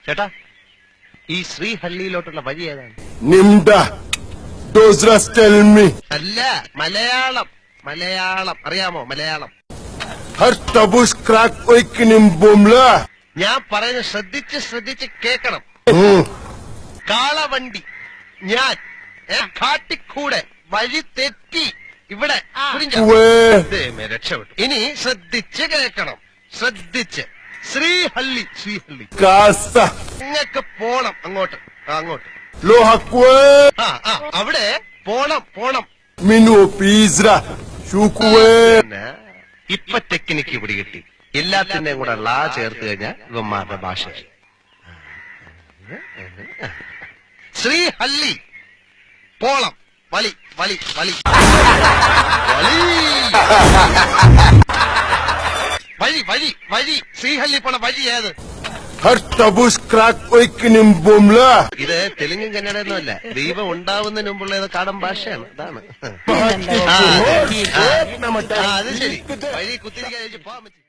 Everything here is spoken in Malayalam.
ചേട്ടാ ഈ ശ്രീഹള്ളിയിലോട്ടുള്ള വഴി ഏതാണ്? Nimda. Those rats tell me. അല്ല, മലയാളം. മലയാളം അറിയാമോ? Malayalam. Her tabush crack oikinim bomla. ഞാൻ പറയുന്നത് ശ്രദ്ധിച്ച് കേക്കണം. കാളവണ്ടി ഞാൻ കാട്ടിക്കൂടെ വഴി തെറ്റി ഇവിടെ രക്ഷപ്പെട്ടു. ഇനി ശ്രദ്ധിച്ച് കേക്കണം. ശ്രദ്ധിച്ച് ശ്രീഹള്ളി നിങ്ങൾക്ക് പോണം അങ്ങോട്ട്. അവിടെ പോണം. Minu pizra. Shukwe. ഇപ്പൊ ടെക്നിക്ക് പിടികിട്ടി. എല്ലാത്തിന്റെയും കൂടെ ലാ ചേർത്ത് കഴിഞ്ഞാൽ ഇവന്മാരുടെ ഭാഷ. ശ്രീഹള്ളി പോളം വലി ശ്രീഹള്ളി പോണ വഴി ഏത്? Her tabush crack oikinim bomla. ഇത് തെലുങ്കും കന്നഡയൊന്നുമല്ല, ദൈവം ഉണ്ടാവുന്നതിന് മുമ്പുള്ള കാടൻ ഭാഷയാണ്. അതാണ്. അത് ശരി, വഴി കുത്തിരിക്കാൻ പോകാൻ പറ്റി.